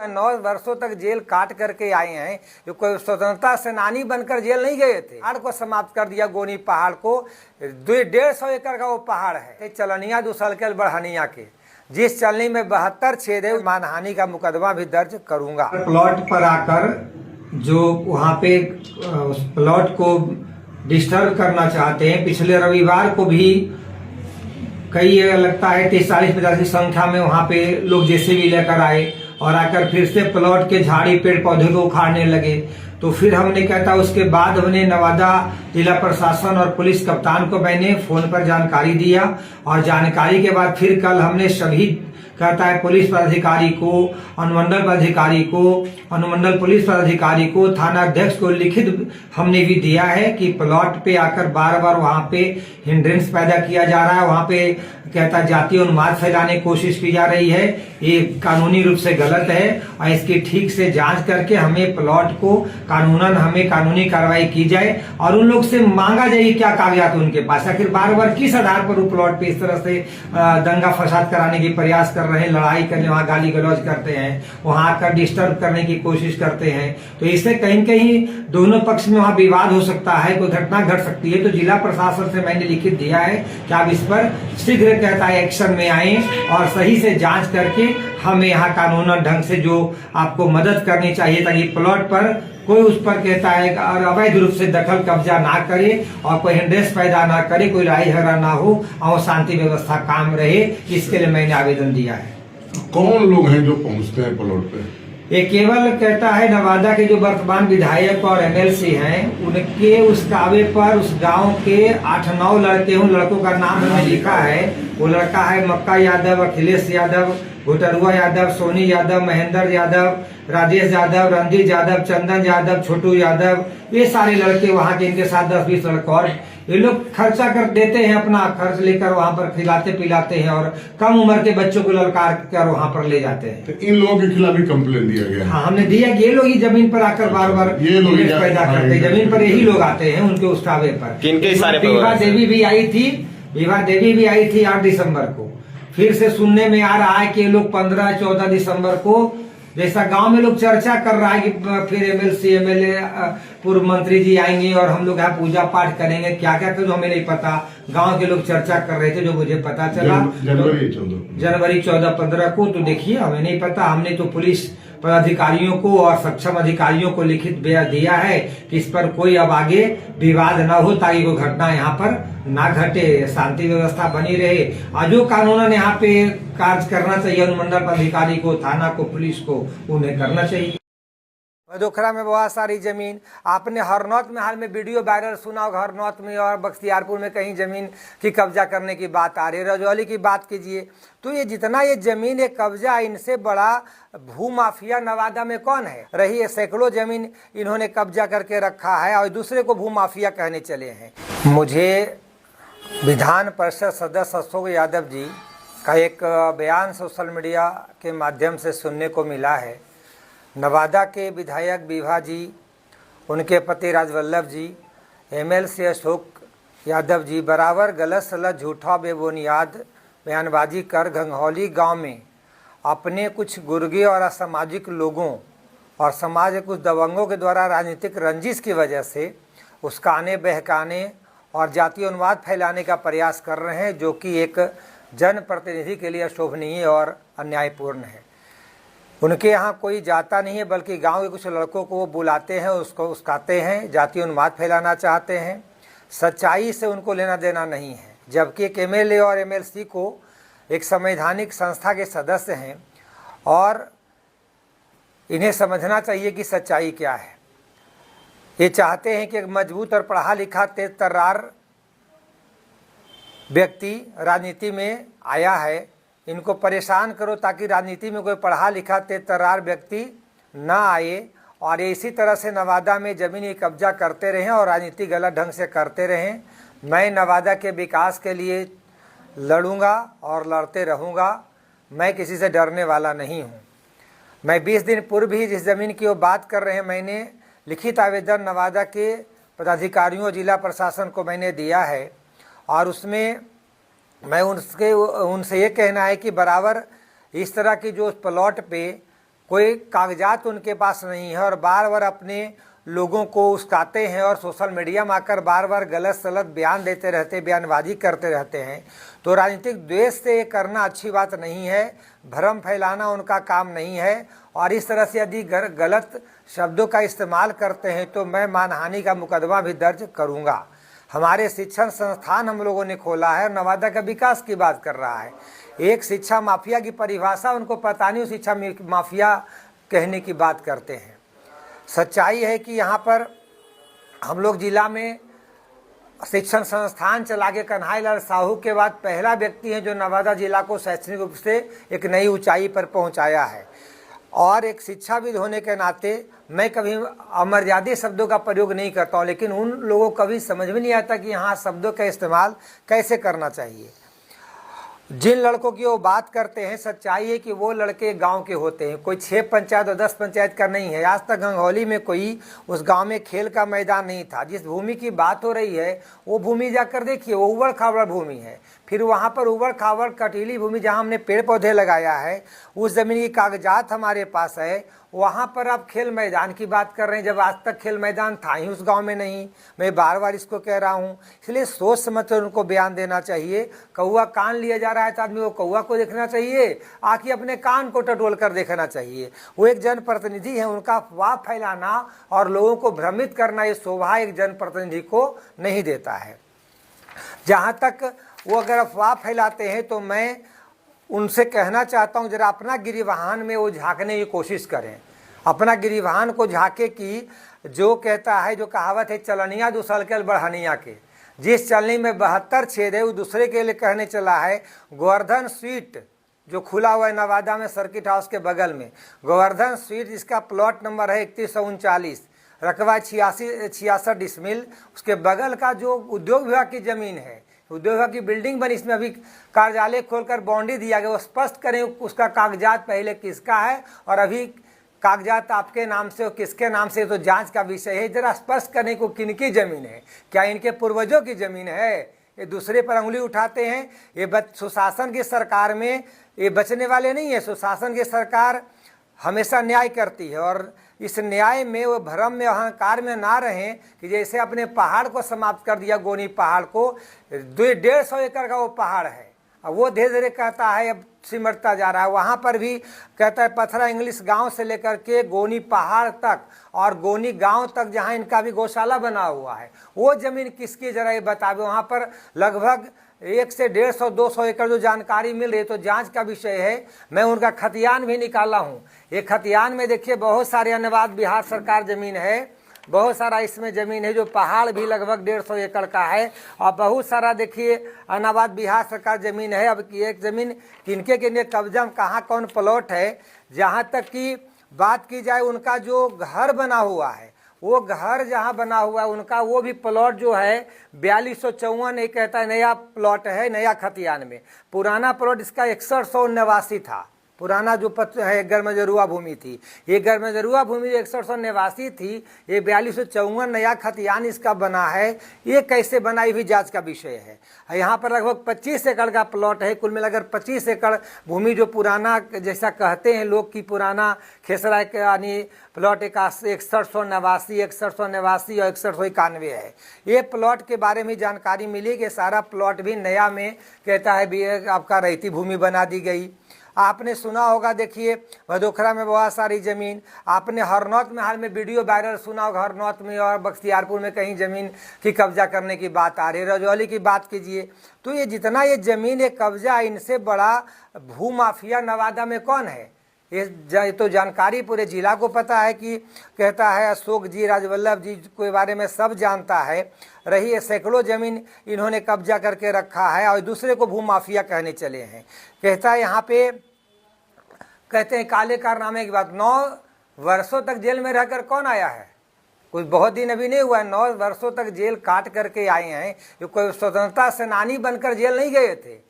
9 वर्षों तक जेल काट करके आए हैं। जो कोई स्वतंत्रता सेनानी बनकर जेल नहीं गए थे। पहाड़ को समाप्त कर दिया, गोनी पहाड़ को। 150 एकड़ का वो पहाड़ है। चलनिया दुसलकेल बढ़निया के जिस चलनी में 72 छेद है, मानहानि का मुकदमा भी दर्ज करूंगा। प्लॉट पर आकर जो वहाँ पे उस प्लॉट को डिस्टर्ब करना चाहते हैं। पिछले रविवार को भी कई लगता है 40-50 की संख्या में वहाँ पे लोग जेसीबी लेकर आए और आकर फिर से प्लॉट के झाड़ी पेड़ पौधे को उखाड़ने लगे। तो फिर हमने कहता उसके बाद हमने नवादा जिला प्रशासन और पुलिस कप्तान को मैंने फोन पर जानकारी दिया और जानकारी के बाद फिर कल हमने सभी कहता है पुलिस पदाधिकारी को, अनुमंडल पदाधिकारी को, अनुमंडल पुलिस पदाधिकारी को, थाना अध्यक्ष को लिखित हमने भी दिया है कि प्लॉट पे आकर बार बार वहाँ पे हिंड्रेंस पैदा किया जा रहा है। वहाँ पे कहता जातीय उन्माद फैलाने की कोशिश की जा रही है। ये कानूनी रूप से गलत है और इसकी ठीक से जांच करके हमें प्लॉट को कानूनन हमें कानूनी कार्रवाई की जाए और उन लोग से मांगा जाए क्या कागजात उनके पास। आखिर बार बार किस आधार पर वो प्लॉट पे इस तरह से दंगा फसाद कराने की प्रयास कर रहे हैं, लड़ाई करने, वहाँ गाली गलौज करते हैं, वहाँ आकर डिस्टर्ब करने की कोशिश करते हैं। तो इससे कहीं कहीं दोनों पक्ष में वहाँ विवाद हो सकता है, कोई घटना घट सकती है। तो जिला प्रशासन से मैंने लिखित दिया है कि आप इस पर शीघ्र कहता है एक्शन में आए और सही से जांच करके हमें यहाँ कानूनन ढंग से जो आपको मदद करनी चाहिए ताकि प्लॉट पर कोई उस पर कहता है और अवैध रूप से दखल कब्जा ना करे और कोई हिंड्रेंस पैदा ना करे, कोई लड़ाई झगड़ा ना हो और शांति व्यवस्था काम रहे। इसके लिए मैंने आवेदन दिया है। कौन लोग हैं जो पहुंचते हैं प्लॉट पे? ये केवल कहता है नवादा के जो वर्तमान विधायक और एमएलसी हैं उनके उस दावे पर उस गांव के 8-9 लड़के, उन लड़कों का नाम हमने लिखा है। वो लड़का है मक्का यादव, अखिलेश यादव, भुटरुआ यादव, सोनी यादव, महेंद्र यादव, राजेश यादव, रंजीत यादव, चंदन यादव, छोटू यादव, ये सारे लड़के वहाँ के, इनके साथ 10-20 लड़के और ये लोग खर्चा कर देते हैं, अपना खर्च लेकर वहाँ पर खिलाते पिलाते हैं और कम उम्र के बच्चों को ललकार कर वहाँ पर ले जाते हैं। तो इन लोगों के खिलाफ भी कंप्लेन दिया गया है? हाँ, हमने दिया कि ये लोग ही जमीन पर आकर बार बार ये लोग पैदा करते हैं। जमीन पर यही लोग आते हैं उनके उठावे पर। विवाह देवी भी आई थी, विवाह देवी भी आई थी 8 दिसंबर को। फिर से सुनने में आ रहा है कि ये लोग 15-14 दिसंबर को जैसा गांव में लोग चर्चा कर रहा है कि फिर एमएलसी एमएलए पूर्व मंत्री जी आएंगे और हम लोग यहाँ पूजा पाठ करेंगे, क्या क्या तो हमें नहीं पता। गांव के लोग चर्चा कर रहे थे जो मुझे पता चला जनवरी 14-15 को। तो देखिए हमें नहीं पता, हमने तो पुलिस पदाधिकारियों को और सक्षम अधिकारियों को लिखित दिया है कि इस पर कोई अब आगे विवाद न हो ताकि कोई घटना यहाँ पर ना घटे, शांति व्यवस्था बनी रहे और जो कानूनन यहाँ पे कार्य करना चाहिए अनुमंडल अधिकारी को, थाना को, पुलिस को, उन्हें करना चाहिए। वडोखरा में बहुत सारी जमीन, आपने हरनौत में हाल में वीडियो वायरल सुना होगा, हरनौत में और बख्तियारपुर में कहीं जमीन की कब्जा करने की बात आ रही है। रजौली की बात कीजिए तो ये जितना ये जमीन है कब्जा, इनसे बड़ा भू माफिया नवादा में कौन है? रही है सैकड़ों जमीन इन्होंने कब्जा करके रखा है और दूसरे को भू माफिया कहने चले हैं। मुझे विधान परिषद सदस्य अशोक यादव जी का एक बयान सोशल मीडिया के माध्यम से सुनने को मिला है। नवादा के विधायक विभा जी, उनके पति राजवल्लभ जी, एमएलसी अशोक यादव जी बराबर गलत सलत झूठा बेबुनियाद बयानबाजी कर घंघौली गांव में अपने कुछ गुर्गे और असामाजिक लोगों और समाज के कुछ दबंगों के द्वारा राजनीतिक रंजिश की वजह से उस्काने, बहकाने और जातीय उन्माद फैलाने का प्रयास कर रहे हैं, जो कि एक जनप्रतिनिधि के लिए अशोभनीय और अन्यायपूर्ण है। उनके यहाँ कोई जाता नहीं है, बल्कि गांव के कुछ लड़कों को वो बुलाते हैं, उसको उस्काते हैं, जातीय उन्माद फैलाना चाहते हैं। सच्चाई से उनको लेना देना नहीं है। जबकि एक एमएलए और एमएलसी को एक संवैधानिक संस्था के सदस्य हैं और इन्हें समझना चाहिए कि सच्चाई क्या है। ये चाहते हैं कि एक मजबूत और पढ़ा लिखा तेज तर्रार व्यक्ति राजनीति में आया है, इनको परेशान करो ताकि राजनीति में कोई पढ़ा लिखा तेज तर्रार व्यक्ति ना आए और इसी तरह से नवादा में ज़मीन कब्जा करते रहें और राजनीति गलत ढंग से करते रहें। मैं नवादा के विकास के लिए लड़ूंगा और लड़ते रहूंगा। मैं किसी से डरने वाला नहीं हूं। मैं 20 दिन पूर्व ही जिस ज़मीन की वो बात कर रहे हैं, मैंने लिखित आवेदन नवादा के पदाधिकारियों, जिला प्रशासन को मैंने दिया है और उसमें मैं उनसे ये कहना है कि बराबर इस तरह की जो प्लॉट पे कोई कागजात उनके पास नहीं है और बार बार अपने लोगों को उस्काते हैं और सोशल मीडिया में आकर बार बार गलत सलत बयान देते रहते, बयानबाजी करते रहते हैं। तो राजनीतिक द्वेष से ये करना अच्छी बात नहीं है, भ्रम फैलाना उनका काम नहीं है। और इस तरह से यदि गलत शब्दों का इस्तेमाल करते हैं तो मैं मानहानि का मुकदमा भी दर्ज करूँगा। हमारे शिक्षण संस्थान हम लोगों ने खोला है, नवादा का विकास की बात कर रहा है। एक शिक्षा माफिया की परिभाषा उनको पता नहीं, शिक्षा माफिया कहने की बात करते हैं। सच्चाई है कि यहाँ पर हम लोग जिला में शिक्षण संस्थान चला के कन्हैयालाल साहू के बाद पहला व्यक्ति हैं जो नवादा जिला को शैक्षणिक रूप से एक नई ऊंचाई पर पहुंचाया है। और एक शिक्षाविद होने के नाते मैं कभी अमर्यादित शब्दों का प्रयोग नहीं करता हूं, लेकिन उन लोगों को कभी समझ में नहीं आता कि यहाँ शब्दों का इस्तेमाल कैसे करना चाहिए। जिन लड़कों की वो बात करते हैं, सच्चाई है कि वो लड़के गांव के होते हैं, कोई 6 पंचायत और 10 पंचायत का नहीं है। आज तक गंगौली में कोई उस गांव में खेल का मैदान नहीं था। जिस भूमि की बात हो रही है वो भूमि जाकर देखिए, वो उबड़ खाबड़ भूमि है। फिर वहाँ पर उबड़ खाबड़ कटीली भूमि जहाँ हमने पेड़ पौधे लगाया है, उस ज़मीन की कागजात हमारे पास है। वहाँ पर आप खेल मैदान की बात कर रहे हैं, जब आज तक खेल मैदान था ही उस गांव में नहीं। मैं बार बार इसको कह रहा हूँ, इसलिए सोच समझ कर उनको बयान देना चाहिए। कौआ कान लिया जा रहा है तो आदमी को कौआ को देखना चाहिए, आखिर अपने कान को टटोल कर देखना चाहिए। वो एक जनप्रतिनिधि है, उनका अफवाह फैलाना और लोगों को भ्रमित करना ये शोभा एक जनप्रतिनिधि को नहीं देता है। जहाँ तक वो अगर अफवाह फैलाते हैं तो मैं उनसे कहना चाहता हूँ, जरा अपना गिरिवाहन में वो झांकने की कोशिश करें। अपना गिरिवाहन को झांके कि जो कहता है, जो कहावत है, चलनिया दुसलकल बढ़निया के, जिस चलनी में 72 छेद है वो दूसरे के लिए कहने चला है। गोवर्धन स्वीट जो खुला हुआ है नवादा में सर्किट हाउस के बगल में, गोवर्धन स्वीट, जिसका प्लॉट नंबर है 3139, रकबा 66 डिसमिल, उसके बगल का जो उद्योग विभाग की ज़मीन है, उद्योग विभाग की बिल्डिंग बनी, इसमें अभी कार्यालय खोलकर बाउंड्री दिया गया। वो स्पष्ट करें उसका कागजात पहले किसका है और अभी कागजात आपके नाम से और किसके नाम से, तो जांच का विषय है। जरा स्पष्ट करें को किनकी ज़मीन है, क्या इनके पूर्वजों की ज़मीन है? ये दूसरे पर उंगली उठाते हैं। ये सुशासन की सरकार में ये बचने वाले नहीं है। सुशासन की सरकार हमेशा न्याय करती है और इस न्याय में वो भ्रम में अहंकार में ना रहें कि जैसे अपने पहाड़ को समाप्त कर दिया, गोनी पहाड़ को, 150 एकड़ का वो पहाड़ है, अब वो धीरे धीरे कहता है अब सिमटता जा रहा है। वहाँ पर भी कहता है पथरा इंग्लिश गांव से लेकर के गोनी पहाड़ तक और गोनी गांव तक जहाँ इनका भी गौशाला बना हुआ है, वो ज़मीन किसकी, जरा ये बतावे। वहाँ पर लगभग 1 से 150 200 एकड़ जो जानकारी मिल रही है, तो जांच का विषय है। मैं उनका खतियान भी निकाला हूँ। ये खतियान में देखिए बहुत सारे अन्नवाद बिहार सरकार ज़मीन है, बहुत सारा इसमें ज़मीन है, जो पहाड़ भी लगभग 150 एकड़ का है, और बहुत सारा देखिए अन्नवाद बिहार सरकार ज़मीन है। अब एक ज़मीन किनके किनके कब्जा में कहाँ कौन प्लॉट है, जहाँ तक की बात की जाए उनका जो घर बना हुआ है, वो घर जहाँ बना हुआ है उनका वो भी प्लॉट जो है 4254 एक कहता है नया प्लॉट है, नया खतियान में। पुराना प्लॉट इसका 6189 था। पुराना जो पत्र है गर्मजरुआ भूमि थी, ये गर्मजरुआ भूमि जो 6189 थी, ये 4254 नया खतियान इसका बना है। ये कैसे बना ये भी जांच का विषय है। यहाँ पर लगभग 25 एकड़ का प्लॉट है, कुल मिलाकर 25 एकड़ भूमि जो पुराना जैसा कहते हैं लोग कि पुराना खेसरा यानी प्लॉट 6189 6189 और 6191 है। ये प्लॉट के बारे में जानकारी मिली कि सारा प्लॉट भी नया में कहता है भी आपका रहती भूमि बना दी गई। आपने सुना होगा, देखिए भदोखरा में बहुत सारी ज़मीन, आपने हरनौत में हाल में वीडियो वायरल सुना होगा, हरनौत में और बख्तियारपुर में कहीं ज़मीन की कब्जा करने की बात आ रही है। रजौली की बात कीजिए तो ये जितना ये ज़मीन है कब्जा, इनसे बड़ा भू माफिया नवादा में कौन है? ये तो जानकारी पूरे जिला को पता है कि कहता है अशोक जी, राजवल्लभ जी के बारे में सब जानता है। रही है सैकड़ों ज़मीन इन्होंने कब्जा करके रखा है और दूसरे को भू माफिया कहने चले हैं। कहता है यहाँ पे कहते हैं काले कारनामे की बात, 9 वर्षों तक जेल में रहकर कौन आया है? कोई बहुत दिन अभी नहीं हुआ है, 9 वर्षों तक जेल काट करके आए हैं। ये कोई स्वतंत्रता सेनानी बनकर जेल नहीं गए थे।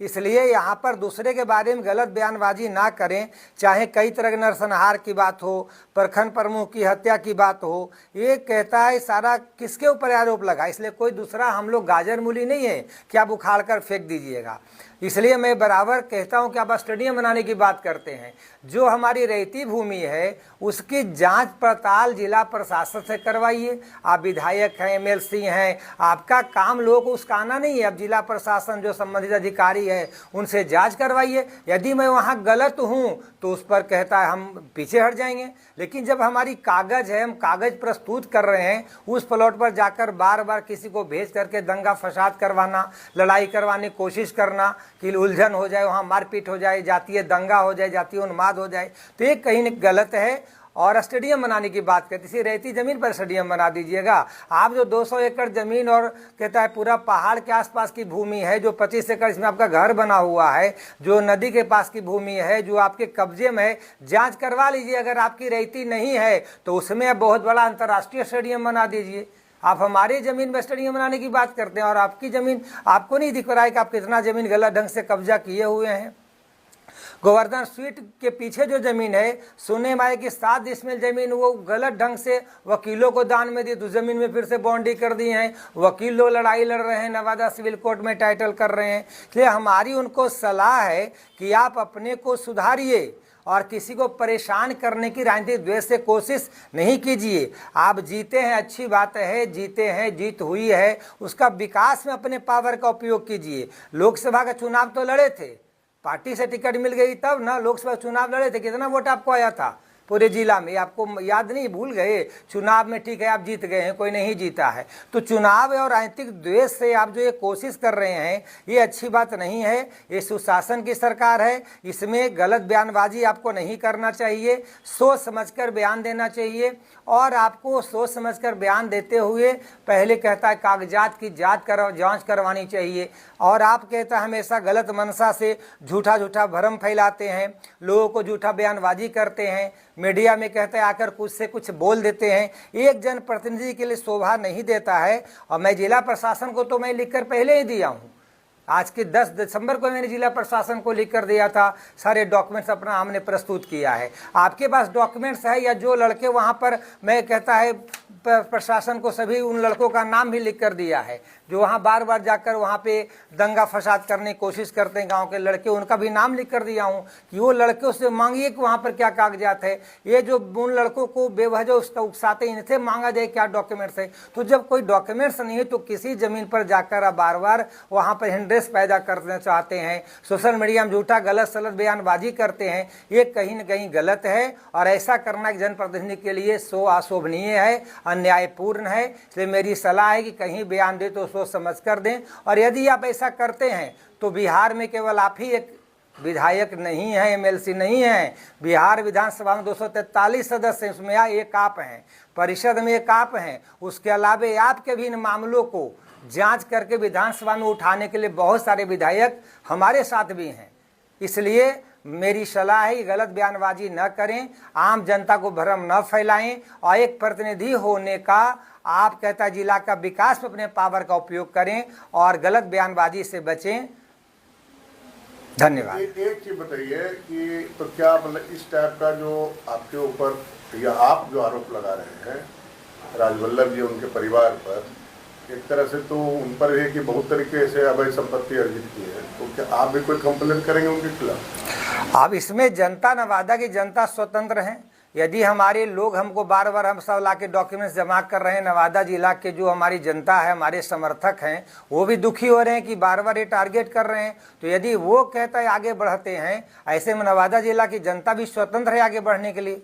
इसलिए यहाँ पर दूसरे के बारे में गलत बयानबाजी ना करें, चाहे कई तरह के नरसंहार की बात हो, प्रखंड प्रमुख की हत्या की बात हो। ये कहता है सारा किसके ऊपर आरोप लगा, इसलिए कोई दूसरा हम लोग गाजर मूली नहीं है कि आप उखाड़ कर फेंक दीजिएगा। इसलिए मैं बराबर कहता हूं कि आप स्टेडियम बनाने की बात करते हैं, जो हमारी रहती भूमि है उसकी जांच पड़ताल जिला प्रशासन से करवाइए। आप विधायक हैं, एमएलसी हैं, आपका काम लोगों को उसका आना नहीं है। अब जिला प्रशासन जो संबंधित अधिकारी है उनसे जांच करवाइए। यदि मैं वहां गलत हूं तो उस पर कहता है हम पीछे हट जाएंगे, लेकिन जब हमारी कागज है, हम कागज प्रस्तुत कर रहे हैं, उस प्लॉट पर जाकर बार बार किसी को भेज करके दंगा फसाद करवाना, लड़ाई करवाने की कोशिश करना कि उलझन हो जाए, वहाँ मारपीट हो जाए, जातीय दंगा हो जाए, जातीय उन्माद हो जाए, तो ये कहीं न गलत है। और स्टेडियम बनाने की बात करते, इसी रहती ज़मीन पर स्टेडियम बना दीजिएगा। आप जो 200 एकड़ ज़मीन और कहता है पूरा पहाड़ के आसपास की भूमि है, जो 25 एकड़ इसमें आपका घर बना हुआ है, जो नदी के पास की भूमि है, जो आपके कब्जे में है, जांच करवा लीजिए। अगर आपकी रहती नहीं है तो उसमें आप बहुत बड़ा अंतर्राष्ट्रीय स्टेडियम बना दीजिए। आप हमारी ज़मीन में स्टेडियम बनाने की बात करते हैं और आपकी ज़मीन, आपको नहीं दिख रहा है कि आप कितना ज़मीन गलत ढंग से कब्जा किए हुए हैं। गोवर्धन स्वीट के पीछे जो जमीन है, सुनने में आया कि 7 डिसमिल जमीन वो गलत ढंग से वकीलों को दान में दी, तो जमीन में फिर से बाउंड्री कर दी है। वकील लोग लड़ाई लड़ रहे हैं, नवादा सिविल कोर्ट में टाइटल कर रहे हैं। इसलिए हमारी उनको सलाह है कि आप अपने को सुधारिए और किसी को परेशान करने की राजनीतिक द्वेष से कोशिश नहीं कीजिए। आप जीते हैं, अच्छी बात है, जीते हैं, जीत हुई है, उसका विकास में अपने पावर का उपयोग कीजिए। लोकसभा का चुनाव तो लड़े थे, पार्टी से टिकट मिल गई तब ना, लोकसभा चुनाव लड़े थे, कितना वोट आपको आया था पूरे जिला में? आपको याद नहीं, भूल गए? चुनाव में ठीक है आप जीत गए हैं, कोई नहीं जीता है। तो चुनाव और राजनीतिक द्वेष से आप जो ये कोशिश कर रहे हैं, ये अच्छी बात नहीं है। ये सुशासन की सरकार है, इसमें गलत बयानबाजी आपको नहीं करना चाहिए, सोच समझकर बयान देना चाहिए। और आपको सोच समझकर बयान देते हुए पहले कहता है कागजात की जांच करवानी चाहिए। और आप कहता है हमेशा गलत मंशा से झूठा भ्रम फैलाते हैं, लोगों को झूठा बयानबाजी करते हैं, मीडिया में कहते हैं आकर कुछ से कुछ बोल देते हैं। एक जनप्रतिनिधि के लिए शोभा नहीं देता है। और मैं जिला प्रशासन को तो मैं लिखकर पहले ही दिया हूँ, आज के 10 दिसंबर को मैंने जिला प्रशासन को लिख कर दिया था, सारे डॉक्यूमेंट्स अपना हमने प्रस्तुत किया है। आपके पास डॉक्यूमेंट्स है या जो लड़के वहाँ पर, मैं कहता है प्रशासन को सभी उन लड़कों का नाम भी लिख कर दिया है जो वहाँ बार बार जाकर वहाँ पे दंगा फसाद करने की कोशिश करते हैं, गांव के लड़के, उनका भी नाम लिख कर दिया हूँ कि वो लड़कों से मांगिए कि वहाँ पर क्या कागजात है। ये जो उन लड़कों को बेवजह उसका उकसाते, इनसे मांगा जाए क्या डॉक्यूमेंट्स है। तो जब कोई डॉक्यूमेंट्स नहीं है तो किसी ज़मीन पर जाकर आप बार बार वहाँ पर हिंड्रेस पैदा करना चाहते हैं, सोशल मीडिया में झूठा गलत सलत बयानबाजी करते हैं, ये कहीं न कहीं गलत है। और ऐसा करना एक जनप्रतिनिधि के लिए अशोभनीय है, अन्यायपूर्ण है। इसलिए मेरी सलाह है कि कहीं बयान दे तो सोच समझ कर दें। और यदि आप ऐसा करते हैं तो बिहार में केवल आप ही एक विधायक नहीं है, एमएलसी नहीं है, बिहार विधानसभा में 243 सदस्य हैं, उसमें एक आप हैं, परिषद में एक आप हैं। उसके अलावा आपके भी इन मामलों को जांच करके विधानसभा में उठाने के लिए बहुत सारे विधायक हमारे साथ भी हैं। इसलिए मेरी सलाह है गलत बयानबाजी न करें, आम जनता को भ्रम न फैलाएं। और एक प्रतिनिधि होने का आप कहता है जिला का विकास में अपने पावर का उपयोग करें और गलत बयानबाजी से बचें। धन्यवाद। एक चीज बताइए कि तो क्या मतलब इस टाइप का जो आपके ऊपर या आप जो आरोप लगा रहे हैं राजवल्लभ जी उनके परिवार पर, एक तरह से तो उन पर है कि बहुत तरीके से अवैध संपत्ति अर्जित की है, तो क्या आप भी कोई कंप्लेन करेंगे उनके खिलाफ? अब इसमें जनता, नवादा की जनता स्वतंत्र है। यदि हमारे लोग हमको बार बार हम सब ला के डॉक्यूमेंट्स जमा कर रहे हैं, नवादा जिला के जो हमारी जनता है, हमारे समर्थक हैं, वो भी दुखी हो रहे हैं कि बार बार ये टारगेट कर रहे हैं। तो यदि वो कहता है आगे बढ़ते हैं, ऐसे में नवादा जिला की जनता भी स्वतंत्र है आगे बढ़ने के लिए।